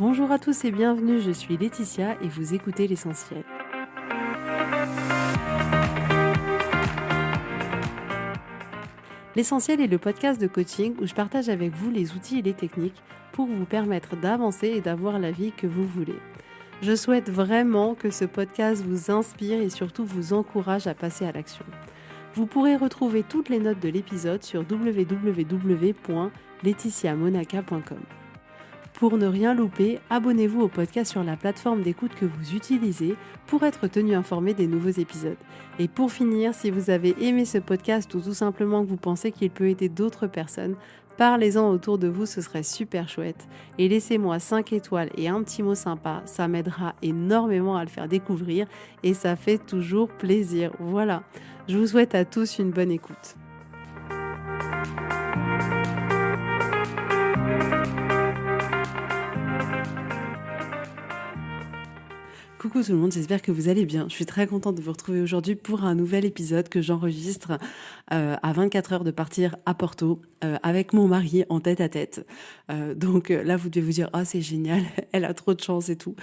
Bonjour à tous et bienvenue, je suis Laetitia et vous écoutez l'essentiel. L'essentiel est le podcast de coaching où je partage avec vous les outils et les techniques pour vous permettre d'avancer et d'avoir la vie que vous voulez. Je souhaite vraiment que ce podcast vous inspire et surtout vous encourage à passer à l'action. Vous pourrez retrouver toutes les notes de l'épisode sur www.laetitiamonaca.com. Pour ne rien louper, abonnez-vous au podcast sur la plateforme d'écoute que vous utilisez pour être tenu informé des nouveaux épisodes. Et pour finir, si vous avez aimé ce podcast ou tout simplement que vous pensez qu'il peut aider d'autres personnes, parlez-en autour de vous, ce serait super chouette. Et laissez-moi 5 étoiles et un petit mot sympa, ça m'aidera énormément à le faire découvrir et ça fait toujours plaisir. Voilà, je vous souhaite à tous une bonne écoute. Coucou tout le monde, j'espère que vous allez bien. Je suis très contente de vous retrouver aujourd'hui pour un nouvel épisode que j'enregistre à 24 heures de partir à Porto avec mon mari en tête à tête. Donc là, vous devez vous dire « Oh, c'est génial, elle a trop de chance et tout ».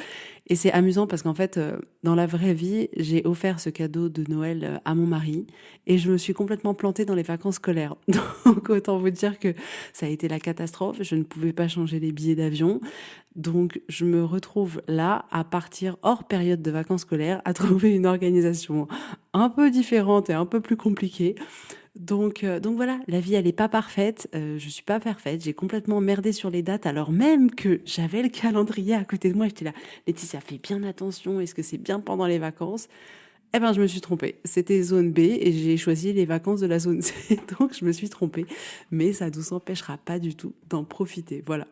Et c'est amusant parce qu'en fait, dans la vraie vie, j'ai offert ce cadeau de Noël à mon mari et je me suis complètement plantée dans les vacances scolaires. Donc autant vous dire que ça a été la catastrophe. Je ne pouvais pas changer les billets d'avion. Donc, je me retrouve là, à partir hors période de vacances scolaires, à trouver une organisation un peu différente et un peu plus compliquée. Donc voilà, la vie, elle n'est pas parfaite. Je suis pas parfaite. J'ai complètement merdé sur les dates, alors même que j'avais le calendrier à côté de moi. J'étais là, Laetitia, fais bien attention. Est-ce que c'est bien pendant les vacances? Eh ben, je me suis trompée. C'était zone B et j'ai choisi les vacances de la zone C. Donc, je me suis trompée. Mais ça ne nous empêchera pas du tout d'en profiter. Voilà.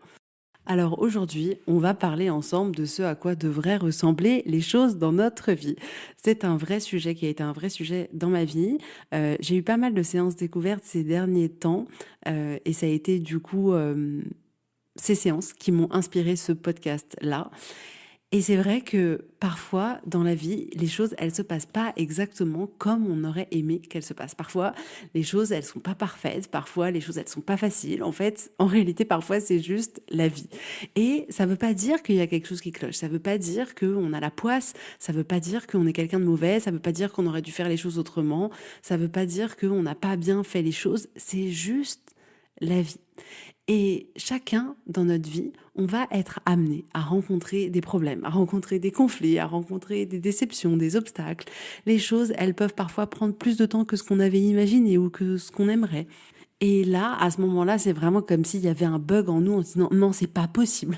Alors aujourd'hui, on va parler ensemble de ce à quoi devraient ressembler les choses dans notre vie. C'est un vrai sujet qui a été un vrai sujet dans ma vie. J'ai eu pas mal de séances découvertes ces derniers temps et ça a été du coup ces séances qui m'ont inspiré ce podcast-là. Et c'est vrai que parfois, dans la vie, les choses, elles se passent pas exactement comme on aurait aimé qu'elles se passent. Parfois, les choses, elles sont pas parfaites. Parfois, les choses, elles sont pas faciles. En fait, en réalité, parfois, c'est juste la vie. Et ça veut pas dire qu'il y a quelque chose qui cloche. Ça veut pas dire qu'on a la poisse. Ça veut pas dire qu'on est quelqu'un de mauvais. Ça veut pas dire qu'on aurait dû faire les choses autrement. Ça veut pas dire qu'on n'a pas bien fait les choses. C'est juste la vie. Et chacun dans notre vie, on va être amené à rencontrer des problèmes, à rencontrer des conflits, à rencontrer des déceptions, des obstacles. Les choses, elles peuvent parfois prendre plus de temps que ce qu'on avait imaginé ou que ce qu'on aimerait. Et là, à ce moment-là, c'est vraiment comme s'il y avait un bug en nous en se disant non, c'est pas possible.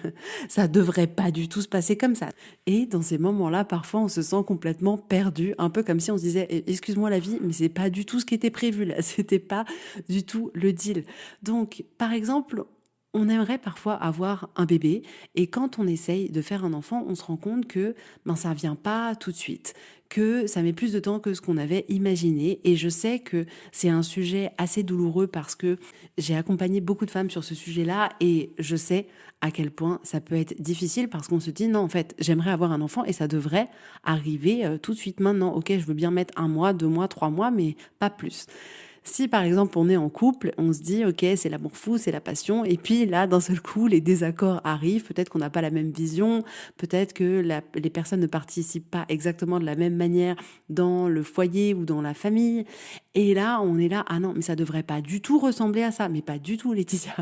Ça devrait pas du tout se passer comme ça. Et dans ces moments-là, parfois, on se sent complètement perdu, un peu comme si on se disait excuse-moi la vie, mais c'est pas du tout ce qui était prévu là. C'était pas du tout le deal. Donc, par exemple, on aimerait parfois avoir un bébé et quand on essaye de faire un enfant, on se rend compte que ça vient pas tout de suite, que ça met plus de temps que ce qu'on avait imaginé. Et je sais que c'est un sujet assez douloureux parce que j'ai accompagné beaucoup de femmes sur ce sujet-là et je sais à quel point ça peut être difficile parce qu'on se dit non, en fait, j'aimerais avoir un enfant et ça devrait arriver tout de suite maintenant. Ok, je veux bien mettre 1 mois, 2 mois, 3 mois, mais pas plus. Si par exemple on est en couple, on se dit ok, c'est l'amour fou, c'est la passion, et puis là d'un seul coup les désaccords arrivent, peut-être qu'on n'a pas la même vision, peut-être que les personnes ne participent pas exactement de la même manière dans le foyer ou dans la famille, et là on est là, ah non mais ça devrait pas du tout ressembler à ça, mais pas du tout Laetitia.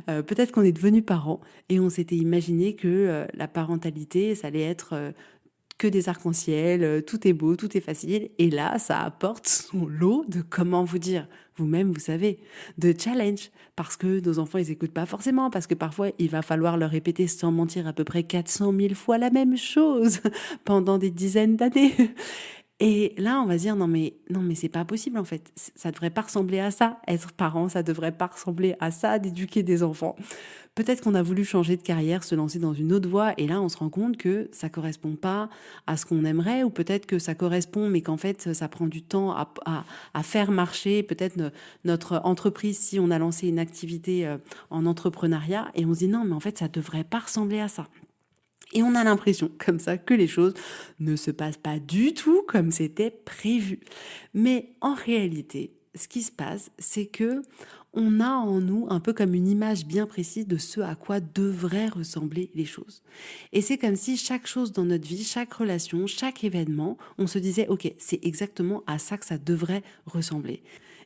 Peut-être qu'on est devenus parents et on s'était imaginé que la parentalité ça allait être que des arcs-en-ciel, tout est beau, tout est facile. Et là, ça apporte son lot de, comment vous dire, vous-même, vous savez, de challenge. Parce que nos enfants, ils n'écoutent pas forcément, parce que parfois, il va falloir leur répéter sans mentir à peu près 400 000 fois la même chose pendant des dizaines d'années. Et là, on va se dire, non, mais c'est pas possible, en fait. Ça devrait pas ressembler à ça. Être parent, ça devrait pas ressembler à ça, d'éduquer des enfants. Peut-être qu'on a voulu changer de carrière, se lancer dans une autre voie, et là, on se rend compte que ça correspond pas à ce qu'on aimerait, ou peut-être que ça correspond, mais qu'en fait, ça prend du temps à faire marcher, peut-être notre entreprise, si on a lancé une activité en entrepreneuriat, et on se dit, non, mais en fait, ça devrait pas ressembler à ça. Et on a l'impression, comme ça, que les choses ne se passent pas du tout comme c'était prévu. Mais en réalité, ce qui se passe, c'est que on a en nous un peu comme une image bien précise de ce à quoi devraient ressembler les choses. Et c'est comme si chaque chose dans notre vie, chaque relation, chaque événement, on se disait, OK, c'est exactement à ça que ça devrait ressembler.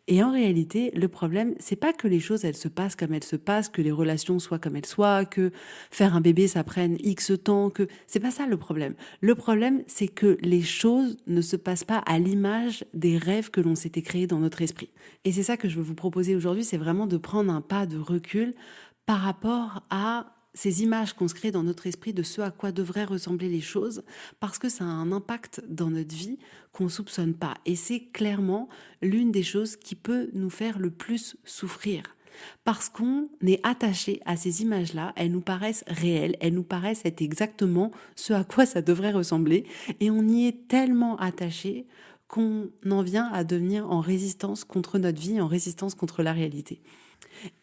Et en réalité, le problème, c'est pas que les choses, elles se passent comme elles se passent, que les relations soient comme elles soient, que faire un bébé, ça prenne X temps, que c'est pas ça le problème. Le problème, c'est que les choses ne se passent pas à l'image des rêves que l'on s'était créés dans notre esprit. Et c'est ça que je veux vous proposer aujourd'hui, c'est vraiment de prendre un pas de recul par rapport à ces images qu'on se crée dans notre esprit de ce à quoi devraient ressembler les choses, parce que ça a un impact dans notre vie qu'on ne soupçonne pas. Et c'est clairement l'une des choses qui peut nous faire le plus souffrir. Parce qu'on est attaché à ces images-là, elles nous paraissent réelles, elles nous paraissent être exactement ce à quoi ça devrait ressembler, et on y est tellement attaché qu'on en vient à devenir en résistance contre notre vie, en résistance contre la réalité.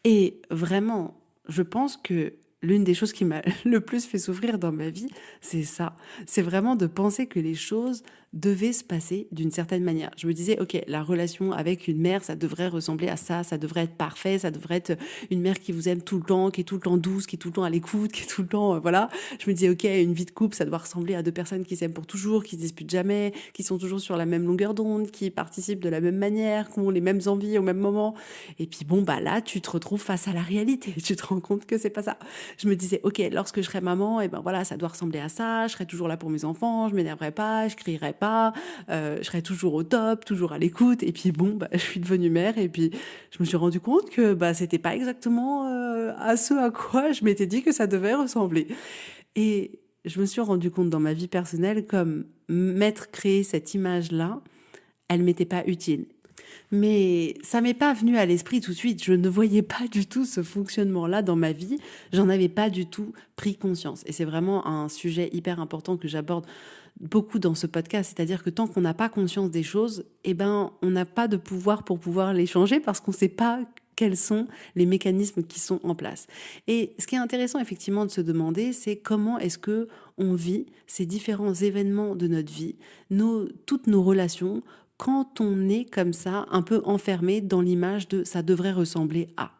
Et vraiment, je pense que l'une des choses qui m'a le plus fait souffrir dans ma vie, c'est ça. C'est vraiment de penser que les choses devaient se passer d'une certaine manière. Je me disais, OK, la relation avec une mère, ça devrait ressembler à ça devrait être parfait, ça devrait être une mère qui vous aime tout le temps, qui est tout le temps douce, qui est tout le temps à l'écoute, qui est tout le temps, voilà. Je me disais, OK, une vie de couple, ça doit ressembler à deux personnes qui s'aiment pour toujours, qui se disputent jamais, qui sont toujours sur la même longueur d'onde, qui participent de la même manière, qui ont les mêmes envies au même moment. Et puis bon, bah là, tu te retrouves face à la réalité. Tu te rends compte que c'est pas ça. Je me disais, OK, lorsque je serai maman, et ben voilà, ça doit ressembler à ça, je serai toujours là pour mes enfants, je m'énerverai pas, je crierai pas, je serai toujours au top, toujours à l'écoute. Et puis bon, bah, je suis devenue mère et puis je me suis rendu compte que bah, c'était pas exactement à ce à quoi je m'étais dit que ça devait ressembler. Et je me suis rendu compte dans ma vie personnelle comme m'être créé cette image-là, elle m'était pas utile. Mais ça m'est pas venu à l'esprit tout de suite. Je ne voyais pas du tout ce fonctionnement-là dans ma vie. J'en avais pas du tout pris conscience. Et c'est vraiment un sujet hyper important que j'aborde beaucoup dans ce podcast. C'est-à-dire que tant qu'on n'a pas conscience des choses, eh ben, on n'a pas de pouvoir pour pouvoir les changer parce qu'on ne sait pas quels sont les mécanismes qui sont en place. Et ce qui est intéressant effectivement de se demander, c'est comment est-ce que on vit ces différents événements de notre vie, toutes nos relations, quand on est comme ça, un peu enfermé dans l'image de ça devrait ressembler à.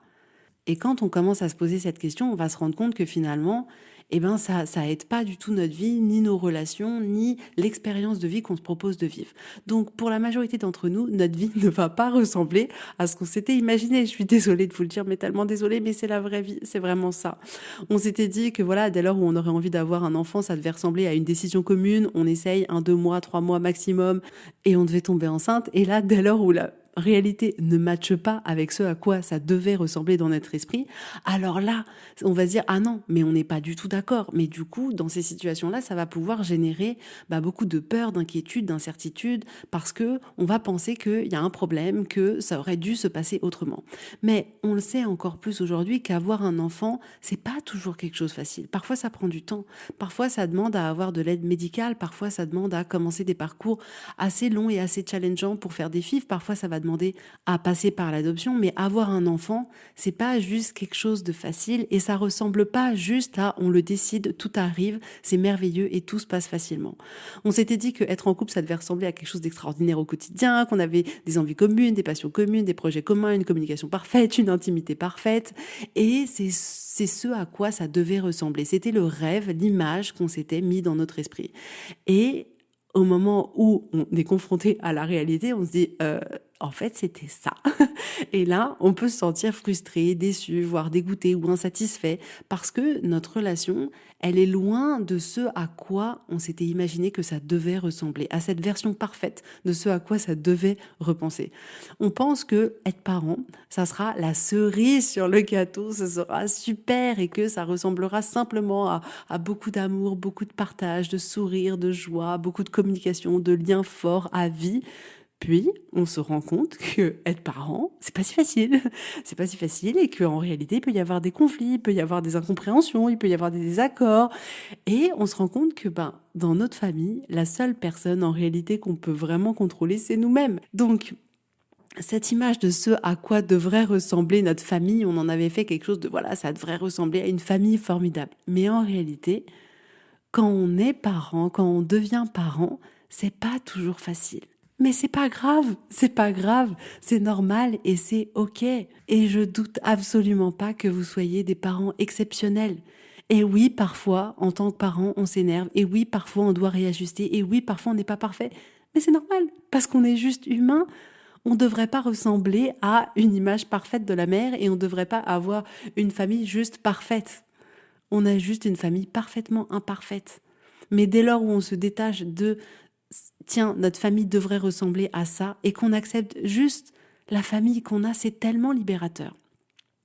Et quand on commence à se poser cette question, on va se rendre compte que finalement, eh ben ça aide pas du tout notre vie, ni nos relations, ni l'expérience de vie qu'on se propose de vivre. Donc pour la majorité d'entre nous, notre vie ne va pas ressembler à ce qu'on s'était imaginé. Je suis désolée de vous le dire, mais tellement désolée, mais c'est la vraie vie, c'est vraiment ça. On s'était dit que voilà, dès lors où on aurait envie d'avoir un enfant, ça devait ressembler à une décision commune. On essaye 1, 2 mois, 3 mois maximum, et on devait tomber enceinte. Et là, dès lors où la réalité ne matche pas avec ce à quoi ça devait ressembler dans notre esprit, alors là, on va se dire, ah non, mais on n'est pas du tout d'accord. Mais du coup, dans ces situations-là, ça va pouvoir générer beaucoup de peur, d'inquiétude, d'incertitude, parce que on va penser qu'il y a un problème, que ça aurait dû se passer autrement. Mais on le sait encore plus aujourd'hui qu'avoir un enfant, c'est pas toujours quelque chose de facile. Parfois, ça prend du temps. Parfois, ça demande à avoir de l'aide médicale. Parfois, ça demande à commencer des parcours assez longs et assez challengeants pour faire des FIV. Parfois, ça va demander à passer par l'adoption, mais avoir un enfant, c'est pas juste quelque chose de facile et ça ressemble pas juste à on le décide, tout arrive, c'est merveilleux et tout se passe facilement. On s'était dit que être en couple, ça devait ressembler à quelque chose d'extraordinaire au quotidien, qu'on avait des envies communes, des passions communes, des projets communs, une communication parfaite, une intimité parfaite, et c'est ce à quoi ça devait ressembler. C'était le rêve, l'image qu'on s'était mis dans notre esprit. Et au moment où on est confronté à la réalité, on se dit en fait, c'était ça. Et là, on peut se sentir frustré, déçu, voire dégoûté ou insatisfait parce que notre relation, elle est loin de ce à quoi on s'était imaginé que ça devait ressembler, à cette version parfaite de ce à quoi ça devait repenser. On pense que être parent, ça sera la cerise sur le gâteau, ce sera super et que ça ressemblera simplement à beaucoup d'amour, beaucoup de partage, de sourire, de joie, beaucoup de communication, de liens forts à vie. Puis, on se rend compte que être parent, c'est pas si facile. C'est pas si facile et qu'en réalité, il peut y avoir des conflits, il peut y avoir des incompréhensions, il peut y avoir des désaccords. Et on se rend compte que, dans notre famille, la seule personne en réalité qu'on peut vraiment contrôler, c'est nous-mêmes. Donc, cette image de ce à quoi devrait ressembler notre famille, on en avait fait quelque chose de, voilà, ça devrait ressembler à une famille formidable. Mais en réalité, quand on est parent, quand on devient parent, c'est pas toujours facile. Mais c'est pas grave, c'est normal et c'est ok. Et je doute absolument pas que vous soyez des parents exceptionnels. Et oui, parfois, en tant que parent, on s'énerve. Et oui, parfois, on doit réajuster. Et oui, parfois, on n'est pas parfait. Mais c'est normal, parce qu'on est juste humain. On ne devrait pas ressembler à une image parfaite de la mère et on ne devrait pas avoir une famille juste parfaite. On a juste une famille parfaitement imparfaite. Mais dès lors où on se détache de tiens, notre famille devrait ressembler à ça et qu'on accepte juste la famille qu'on a, c'est tellement libérateur.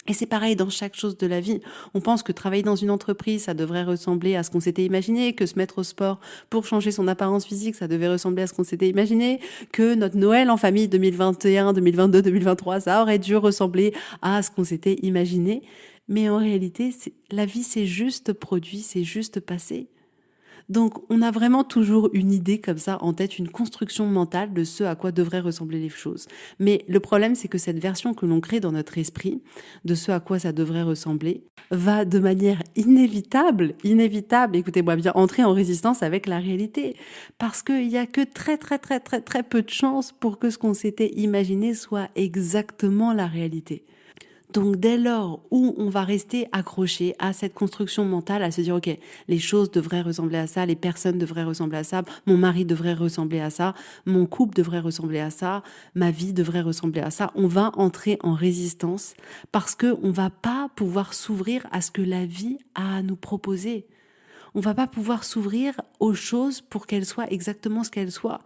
Et c'est pareil dans chaque chose de la vie. On pense que travailler dans une entreprise, ça devrait ressembler à ce qu'on s'était imaginé, que se mettre au sport pour changer son apparence physique, ça devait ressembler à ce qu'on s'était imaginé, que notre Noël en famille 2021, 2022, 2023, ça aurait dû ressembler à ce qu'on s'était imaginé. Mais en réalité, la vie, c'est juste produit, c'est juste passé. Donc, on a vraiment toujours une idée comme ça en tête, une construction mentale de ce à quoi devraient ressembler les choses. Mais le problème, c'est que cette version que l'on crée dans notre esprit, de ce à quoi ça devrait ressembler, va de manière inévitable, écoutez-moi bien, entrer en résistance avec la réalité. Parce qu'il n'y a que très peu de chances pour que ce qu'on s'était imaginé soit exactement la réalité. Donc dès lors où on va rester accroché à cette construction mentale, à se dire ok, les choses devraient ressembler à ça, les personnes devraient ressembler à ça, mon mari devrait ressembler à ça, mon couple devrait ressembler à ça, ma vie devrait ressembler à ça, on va entrer en résistance parce que on va pas pouvoir s'ouvrir à ce que la vie a à nous proposer. On va pas pouvoir s'ouvrir aux choses pour qu'elles soient exactement ce qu'elles soient.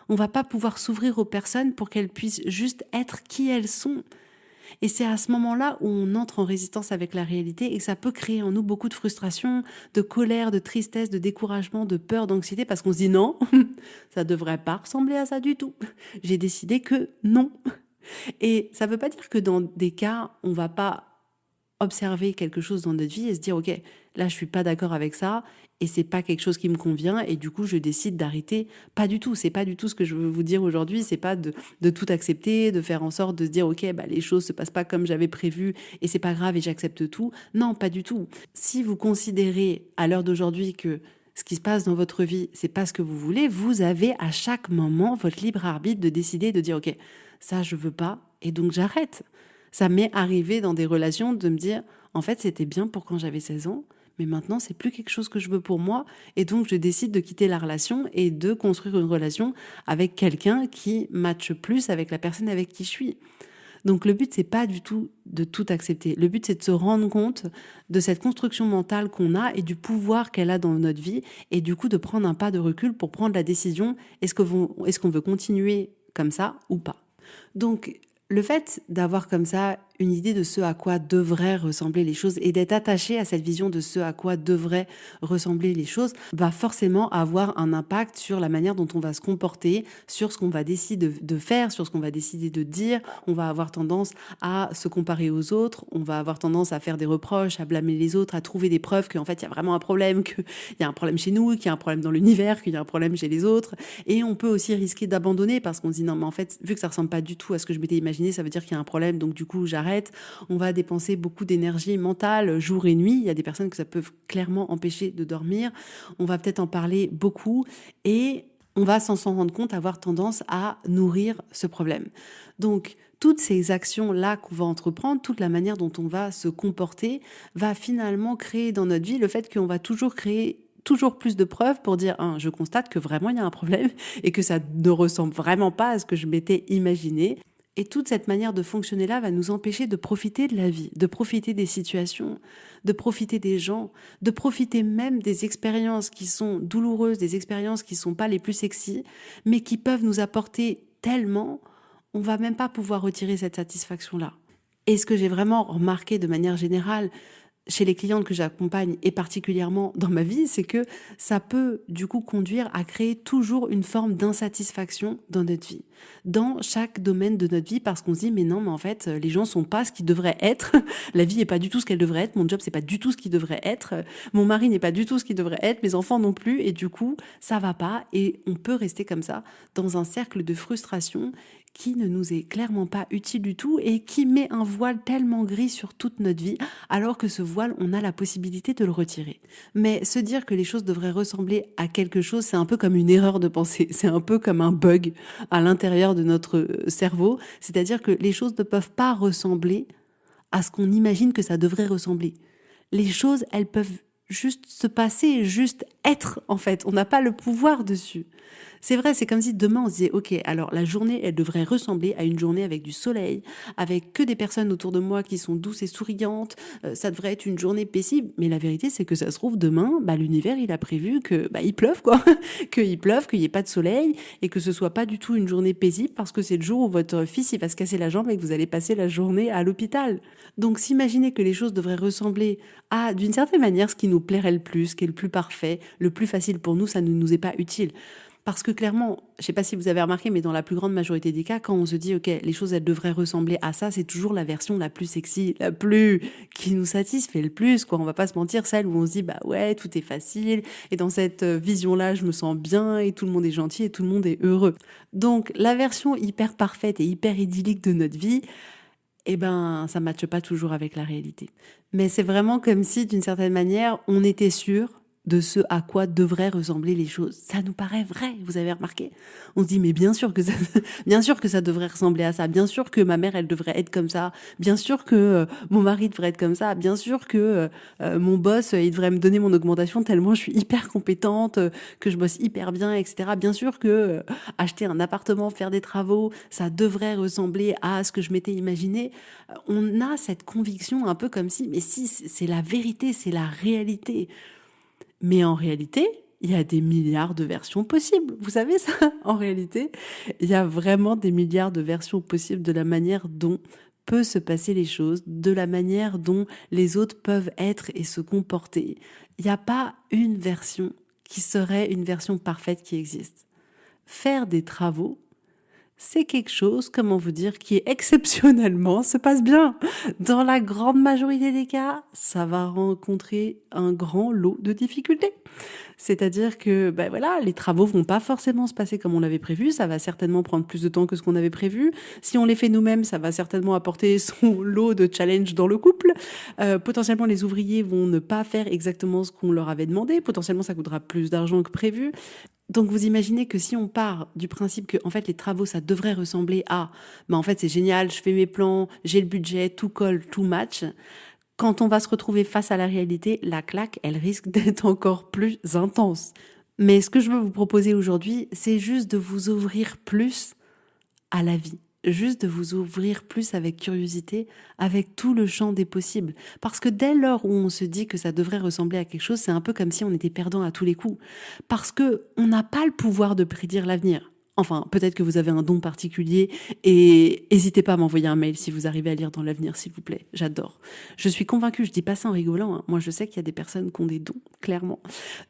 On va pas pouvoir s'ouvrir aux personnes pour qu'elles puissent juste être qui elles sont. Et c'est à ce moment-là où on entre en résistance avec la réalité et ça peut créer en nous beaucoup de frustration, de colère, de tristesse, de découragement, de peur, d'anxiété parce qu'on se dit non, ça devrait pas ressembler à ça du tout. J'ai décidé que non. Et ça veut pas dire que dans des cas, on va pas observer quelque chose dans notre vie et se dire ok, là je suis pas d'accord avec ça et c'est pas quelque chose qui me convient et du coup je décide d'arrêter. Pas du tout, c'est pas du tout ce que je veux vous dire aujourd'hui, c'est pas de tout accepter, de faire en sorte de se dire ok, bah les choses se passent pas comme j'avais prévu et c'est pas grave et j'accepte tout. Non, pas du tout. Si vous considérez à l'heure d'aujourd'hui que ce qui se passe dans votre vie, c'est pas ce que vous voulez, vous avez à chaque moment votre libre arbitre de décider de dire ok, ça je veux pas et donc j'arrête. Ça m'est arrivé dans des relations de me dire, en fait, c'était bien pour quand j'avais 16 ans, mais maintenant, c'est plus quelque chose que je veux pour moi. Et donc, je décide de quitter la relation et de construire une relation avec quelqu'un qui matche plus avec la personne avec qui je suis. Donc, le but, c'est pas du tout de tout accepter. Le but, c'est de se rendre compte de cette construction mentale qu'on a et du pouvoir qu'elle a dans notre vie. Et du coup, de prendre un pas de recul pour prendre la décision, est-ce qu'on veut continuer comme ça ou pas? Donc, le fait d'avoir comme ça une idée de ce à quoi devraient ressembler les choses et d'être attaché à cette vision de ce à quoi devraient ressembler les choses va forcément avoir un impact sur la manière dont on va se comporter, sur ce qu'on va décider de faire, sur ce qu'on va décider de dire. On va avoir tendance à se comparer aux autres, on va avoir tendance à faire des reproches, à blâmer les autres, à trouver des preuves qu'en fait il y a vraiment un problème, qu'il y a un problème chez nous, qu'il y a un problème dans l'univers, qu'il y a un problème chez les autres. Et on peut aussi risquer d'abandonner parce qu'on se dit non mais en fait vu que ça ressemble pas du tout à ce que je m'étais imaginé, ça veut dire qu'il y a un problème, donc du coup j'arrête. On va dépenser beaucoup d'énergie mentale jour et nuit. Il y a des personnes que ça peut clairement empêcher de dormir. On va peut-être en parler beaucoup et on va sans s'en rendre compte avoir tendance à nourrir ce problème. Donc toutes ces actions-là qu'on va entreprendre, toute la manière dont on va se comporter va finalement créer dans notre vie le fait qu'on va toujours créer toujours plus de preuves pour dire je constate que vraiment il y a un problème et que ça ne ressemble vraiment pas à ce que je m'étais imaginé. Et toute cette manière de fonctionner-là va nous empêcher de profiter de la vie, de profiter des situations, de profiter des gens, de profiter même des expériences qui sont douloureuses, des expériences qui sont pas les plus sexy, mais qui peuvent nous apporter tellement, on va même pas pouvoir retirer cette satisfaction-là. Et ce que j'ai vraiment remarqué de manière générale chez les clientes que j'accompagne et particulièrement dans ma vie, c'est que ça peut du coup conduire à créer toujours une forme d'insatisfaction dans notre vie. dans chaque domaine de notre vie parce qu'on se dit mais non mais en fait les gens sont pas ce qu'ils devraient être, la vie est pas du tout ce qu'elle devrait être, mon job c'est pas du tout ce qu'il devrait être, mon mari n'est pas du tout ce qu'il devrait être, mes enfants non plus, et du coup ça va pas et on peut rester comme ça dans un cercle de frustration qui ne nous est clairement pas utile du tout et qui met un voile tellement gris sur toute notre vie, alors que ce voile, on a la possibilité de le retirer. Mais se dire que les choses devraient ressembler à quelque chose, c'est un peu comme une erreur de pensée, c'est un peu comme un bug à l'intérieur de notre cerveau, c'est-à-dire que les choses ne peuvent pas ressembler à ce qu'on imagine que ça devrait ressembler. Les choses, elles peuvent juste se passer, juste être en fait, on n'a pas le pouvoir dessus. C'est vrai, c'est comme si demain on se disait, ok, alors la journée, elle devrait ressembler à une journée avec du soleil, avec que des personnes autour de moi qui sont douces et souriantes, ça devrait être une journée paisible, mais la vérité c'est que ça se trouve demain, l'univers il a prévu que il pleuve quoi, qu'il pleuve, qu'il n'y ait pas de soleil, et que ce soit pas du tout une journée paisible parce que c'est le jour où votre fils il va se casser la jambe et que vous allez passer la journée à l'hôpital. Donc s'imaginer que les choses devraient ressembler à, d'une certaine manière, ce qui nous plairait le plus, ce qui est le plus parfait, le plus facile pour nous, ça ne nous est pas utile. Parce que clairement, je ne sais pas si vous avez remarqué, mais dans la plus grande majorité des cas, quand on se dit, OK, les choses, elles devraient ressembler à ça, c'est toujours la version la plus sexy, la plus, qui nous satisfait le plus, quoi. On va pas se mentir, celle où on se dit, bah ouais, tout est facile, et dans cette vision-là, je me sens bien, et tout le monde est gentil, et tout le monde est heureux. Donc, la version hyper parfaite et hyper idyllique de notre vie, ça ne matche pas toujours avec la réalité. Mais c'est vraiment comme si, d'une certaine manière, on était sûr de ce à quoi devraient ressembler les choses. Ça nous paraît vrai, vous avez remarqué? On se dit, mais bien sûr que ça devrait ressembler à ça. Bien sûr que ma mère, elle devrait être comme ça. Bien sûr que mon mari devrait être comme ça. Bien sûr que mon boss, il devrait me donner mon augmentation tellement je suis hyper compétente, que je bosse hyper bien, etc. Bien sûr que acheter un appartement, faire des travaux, ça devrait ressembler à ce que je m'étais imaginé. On a cette conviction un peu comme si, mais si, c'est la vérité, c'est la réalité. Mais en réalité, il y a des milliards de versions possibles. Vous savez ça? En réalité, il y a vraiment des milliards de versions possibles de la manière dont peut se passer les choses, de la manière dont les autres peuvent être et se comporter. Il n'y a pas une version qui serait une version parfaite qui existe. Faire des travaux, c'est quelque chose, comment vous dire, qui exceptionnellement se passe bien. Dans la grande majorité des cas, ça va rencontrer un grand lot de difficultés. C'est-à-dire que les travaux vont pas forcément se passer comme on l'avait prévu, ça va certainement prendre plus de temps que ce qu'on avait prévu. Si on les fait nous-mêmes, ça va certainement apporter son lot de challenge dans le couple. Potentiellement, les ouvriers vont ne pas faire exactement ce qu'on leur avait demandé. Potentiellement, ça coûtera plus d'argent que prévu. Donc vous imaginez que si on part du principe que en fait les travaux ça devrait ressembler à en fait c'est génial, je fais mes plans, j'ai le budget, tout colle, tout match. Quand on va se retrouver face à la réalité, la claque, elle risque d'être encore plus intense. Mais ce que je veux vous proposer aujourd'hui, c'est juste de vous ouvrir plus à la vie. Juste de vous ouvrir plus avec curiosité, avec tout le champ des possibles. Parce que dès lors où on se dit que ça devrait ressembler à quelque chose, c'est un peu comme si on était perdant à tous les coups. Parce que on n'a pas le pouvoir de prédire l'avenir. Enfin, peut-être que vous avez un don particulier et n'hésitez pas à m'envoyer un mail si vous arrivez à lire dans l'avenir, s'il vous plaît. J'adore. Je suis convaincue, je dis pas ça en rigolant, hein. Moi, je sais qu'il y a des personnes qui ont des dons, clairement.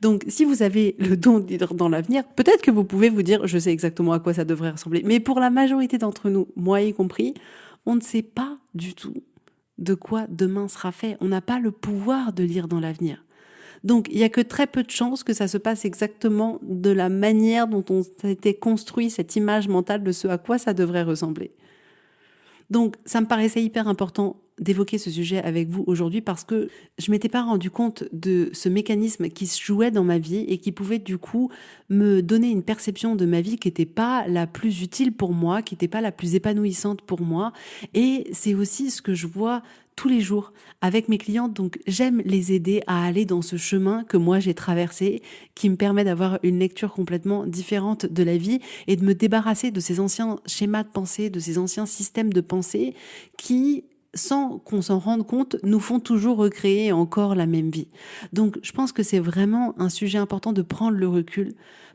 Donc, si vous avez le don de lire dans l'avenir, peut-être que vous pouvez vous dire, je sais exactement à quoi ça devrait ressembler. Mais pour la majorité d'entre nous, moi y compris, on ne sait pas du tout de quoi demain sera fait. On n'a pas le pouvoir de lire dans l'avenir. Donc, il n'y a que très peu de chances que ça se passe exactement de la manière dont on s'était construit cette image mentale de ce à quoi ça devrait ressembler. Donc, ça me paraissait hyper important d'évoquer ce sujet avec vous aujourd'hui parce que je m'étais pas rendu compte de ce mécanisme qui se jouait dans ma vie et qui pouvait du coup me donner une perception de ma vie qui n'était pas la plus utile pour moi, qui n'était pas la plus épanouissante pour moi. Et c'est aussi ce que je vois tous les jours avec mes clientes. Donc, j'aime les aider à aller dans ce chemin que moi j'ai traversé, qui me permet d'avoir une lecture complètement différente de la vie et de me débarrasser de ces anciens schémas de pensée, de ces anciens systèmes de pensée qui, sans qu'on s'en rende compte, nous font toujours recréer encore la même vie. Donc, je pense que c'est vraiment un sujet important de prendre le recul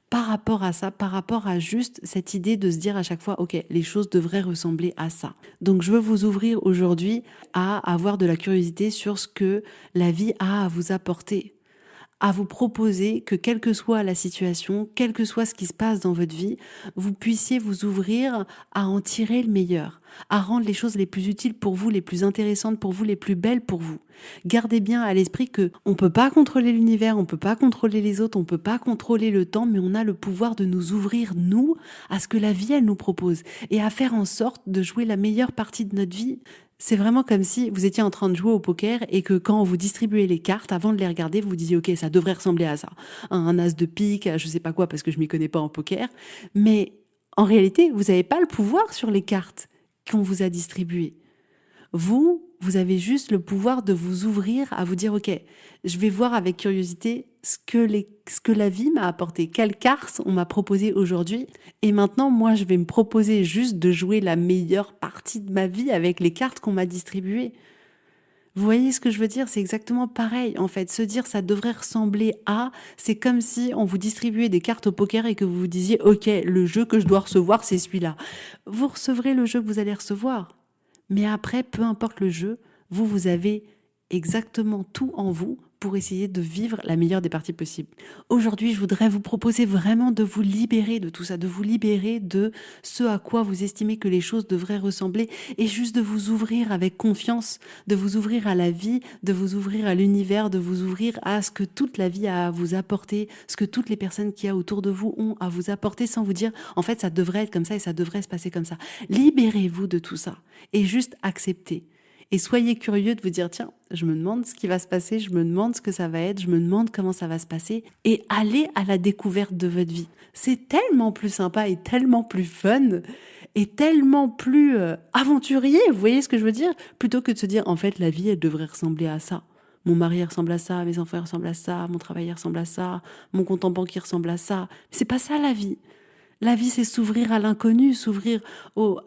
par rapport à ça, par rapport à juste cette idée de se dire à chaque fois, ok, les choses devraient ressembler à ça. Donc, je veux vous ouvrir aujourd'hui à avoir de la curiosité sur ce que la vie a à vous apporter, à vous proposer que quelle que soit la situation, quel que soit ce qui se passe dans votre vie, vous puissiez vous ouvrir à en tirer le meilleur, à rendre les choses les plus utiles pour vous, les plus intéressantes pour vous, les plus belles pour vous. Gardez bien à l'esprit que on peut pas contrôler l'univers, on peut pas contrôler les autres, on peut pas contrôler le temps, mais on a le pouvoir de nous ouvrir, nous, à ce que la vie, elle nous propose et à faire en sorte de jouer la meilleure partie de notre vie. C'est vraiment comme si vous étiez en train de jouer au poker et que quand vous distribuez les cartes, avant de les regarder, vous disiez ok, ça devrait ressembler à ça. Un as de pique, je sais pas quoi parce que je m'y connais pas en poker. Mais en réalité, vous n'avez pas le pouvoir sur les cartes qu'on vous a distribuées. Vous avez juste le pouvoir de vous ouvrir à vous dire, ok, je vais voir avec curiosité ce que la vie m'a apporté, quelles cartes on m'a proposé aujourd'hui. Et maintenant, moi, je vais me proposer juste de jouer la meilleure partie de ma vie avec les cartes qu'on m'a distribuées. Vous voyez ce que je veux dire? C'est exactement pareil. En fait, se dire ça devrait ressembler à, c'est comme si on vous distribuait des cartes au poker et que vous vous disiez, ok, le jeu que je dois recevoir, c'est celui-là. Vous recevrez le jeu que vous allez recevoir. Mais après, peu importe le jeu, vous avez exactement tout en vous pour essayer de vivre la meilleure des parties possibles. Aujourd'hui, je voudrais vous proposer vraiment de vous libérer de tout ça, de vous libérer de ce à quoi vous estimez que les choses devraient ressembler et juste de vous ouvrir avec confiance, de vous ouvrir à la vie, de vous ouvrir à l'univers, de vous ouvrir à ce que toute la vie a à vous apporter, ce que toutes les personnes qui y a autour de vous ont à vous apporter sans vous dire en fait ça devrait être comme ça et ça devrait se passer comme ça. Libérez-vous de tout ça et juste acceptez. Et soyez curieux de vous dire, tiens, je me demande ce qui va se passer, je me demande ce que ça va être, je me demande comment ça va se passer. Et allez à la découverte de votre vie. C'est tellement plus sympa et tellement plus fun et tellement plus aventurier, vous voyez ce que je veux dire? Plutôt que de se dire, en fait, la vie, elle devrait ressembler à ça. Mon mari ressemble à ça, mes enfants ressemblent à ça, mon travail ressemble à ça, mon compte en banque ressemble à ça. C'est pas ça la vie. La vie, c'est s'ouvrir à l'inconnu, s'ouvrir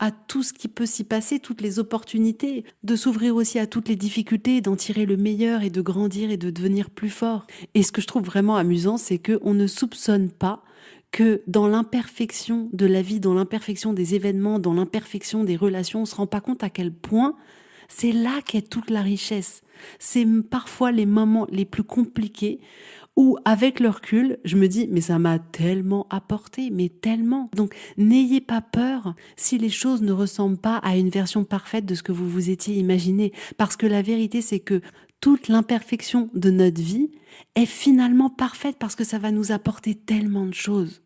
à tout ce qui peut s'y passer, toutes les opportunités, de s'ouvrir aussi à toutes les difficultés, d'en tirer le meilleur et de grandir et de devenir plus fort. Et ce que je trouve vraiment amusant, c'est qu'on ne soupçonne pas que dans l'imperfection de la vie, dans l'imperfection des événements, dans l'imperfection des relations, on ne se rend pas compte à quel point c'est là qu'est toute la richesse. C'est parfois les moments les plus compliqués où, avec le recul, je me dis, mais ça m'a tellement apporté, mais tellement. Donc, n'ayez pas peur si les choses ne ressemblent pas à une version parfaite de ce que vous vous étiez imaginé. Parce que la vérité, c'est que toute l'imperfection de notre vie est finalement parfaite parce que ça va nous apporter tellement de choses.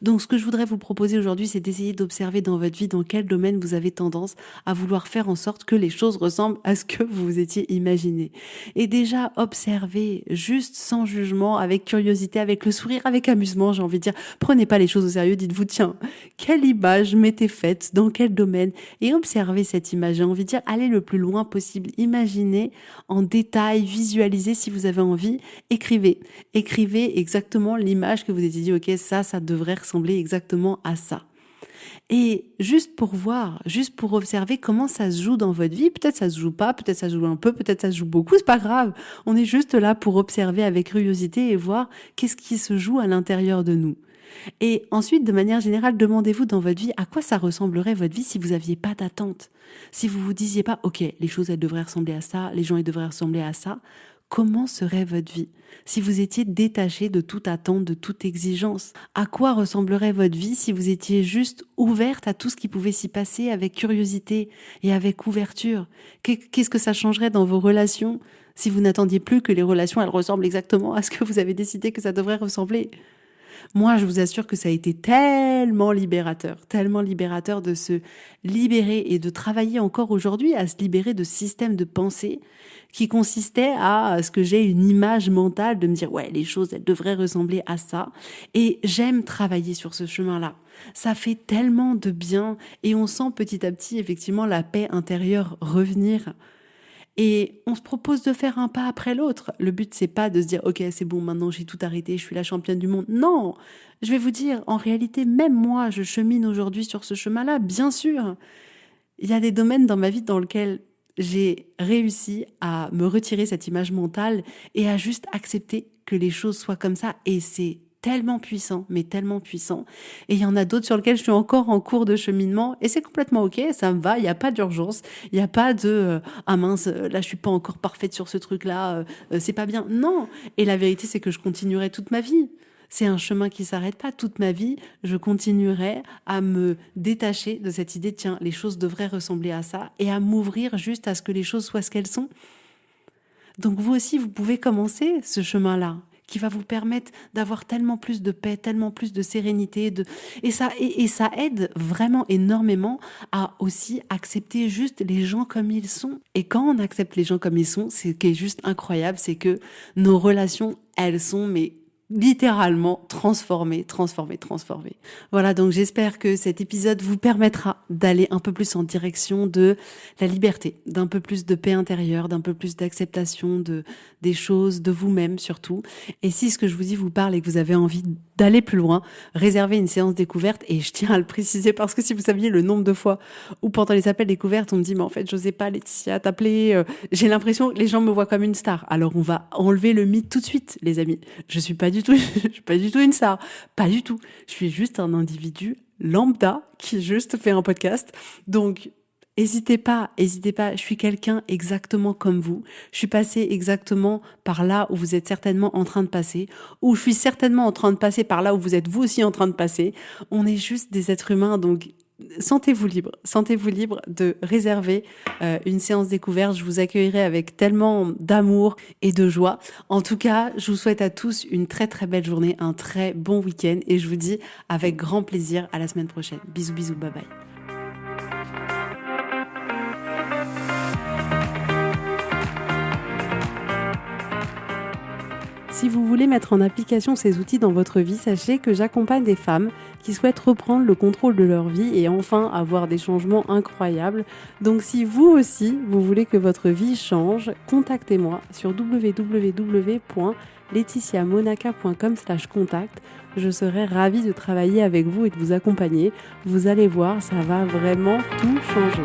Donc, ce que je voudrais vous proposer aujourd'hui, c'est d'essayer d'observer dans votre vie dans quel domaine vous avez tendance à vouloir faire en sorte que les choses ressemblent à ce que vous vous étiez imaginé. Et déjà, observez juste sans jugement, avec curiosité, avec le sourire, avec amusement, j'ai envie de dire. Prenez pas les choses au sérieux, dites-vous, tiens, quelle image m'était faite, dans quel domaine, et observez cette image. J'ai envie de dire, allez le plus loin possible. Imaginez en détail, visualisez si vous avez envie, écrivez. Écrivez exactement l'image que vous étiez dit, ok, ça devrait ressembler exactement à ça. Et juste pour voir, juste pour observer comment ça se joue dans votre vie, peut-être ça se joue pas, peut-être ça se joue un peu, peut-être ça se joue beaucoup, c'est pas grave. On est juste là pour observer avec curiosité et voir qu'est-ce qui se joue à l'intérieur de nous. Et ensuite, de manière générale, demandez-vous dans votre vie à quoi ça ressemblerait votre vie si vous n'aviez pas d'attente. Si vous vous disiez pas, ok, les choses elles devraient ressembler à ça, les gens ils devraient ressembler à ça. Comment serait votre vie si vous étiez détaché de toute attente, de toute exigence? À quoi ressemblerait votre vie si vous étiez juste ouverte à tout ce qui pouvait s'y passer avec curiosité et avec ouverture? Qu'est-ce que ça changerait dans vos relations si vous n'attendiez plus que les relations elles ressemblent exactement à ce que vous avez décidé que ça devrait ressembler? Moi, je vous assure que ça a été tellement libérateur de se libérer et de travailler encore aujourd'hui à se libérer de systèmes de pensée qui consistaient à ce que j'ai une image mentale de me dire ouais, les choses, elles devraient ressembler à ça. Et j'aime travailler sur ce chemin-là. Ça fait tellement de bien et on sent petit à petit effectivement la paix intérieure revenir. Et on se propose de faire un pas après l'autre. Le but, c'est pas de se dire, ok, c'est bon, maintenant j'ai tout arrêté, je suis la championne du monde. Non, je vais vous dire, en réalité, même moi, je chemine aujourd'hui sur ce chemin-là, bien sûr. Il y a des domaines dans ma vie dans lesquels j'ai réussi à me retirer cette image mentale et à juste accepter que les choses soient comme ça. Et c'est tellement puissant, mais tellement puissant. Et il y en a d'autres sur lesquels je suis encore en cours de cheminement et c'est complètement ok, ça me va, il n'y a pas d'urgence, il n'y a pas de ah mince, là je suis pas encore parfaite sur ce truc-là, c'est pas bien. Non. Et la vérité, c'est que je continuerai toute ma vie. C'est un chemin qui s'arrête pas toute ma vie. Je continuerai à me détacher de cette idée, tiens, les choses devraient ressembler à ça et à m'ouvrir juste à ce que les choses soient ce qu'elles sont. Donc vous aussi, vous pouvez commencer ce chemin-là qui va vous permettre d'avoir tellement plus de paix, tellement plus de sérénité. Et ça aide vraiment énormément à aussi accepter juste les gens comme ils sont. Et quand on accepte les gens comme ils sont, ce qui est juste incroyable, c'est que nos relations, elles sont littéralement transformées. Voilà, donc j'espère que cet épisode vous permettra d'aller un peu plus en direction de la liberté, d'un peu plus de paix intérieure, d'un peu plus d'acceptation des choses, de vous-même surtout. Et si ce que je vous dis vous parle et que vous avez envie d'aller plus loin, réservez une séance découverte. Et je tiens à le préciser parce que si vous saviez le nombre de fois où pendant les appels découvertes, on me dit mais en fait, j'osais pas Laetitia t'appeler, j'ai l'impression que les gens me voient comme une star. Alors on va enlever le mythe tout de suite, les amis. Je suis pas du tout une star, pas du tout. Je suis juste un individu lambda qui juste fait un podcast. Donc Hésitez pas, je suis quelqu'un exactement comme vous. Je suis passée exactement par là où vous êtes certainement en train de passer, ou je suis certainement en train de passer par là où vous êtes vous aussi en train de passer. On est juste des êtres humains, donc sentez-vous libre de réserver une séance découverte. Je vous accueillerai avec tellement d'amour et de joie. En tout cas, je vous souhaite à tous une très très belle journée, un très bon week-end et je vous dis avec grand plaisir à la semaine prochaine. Bisous, bye bye. Si vous voulez mettre en application ces outils dans votre vie, sachez que j'accompagne des femmes qui souhaitent reprendre le contrôle de leur vie et enfin avoir des changements incroyables. Donc si vous aussi, vous voulez que votre vie change, contactez-moi sur www.laetitiamonaca.com/contact. Je serai ravie de travailler avec vous et de vous accompagner. Vous allez voir, ça va vraiment tout changer.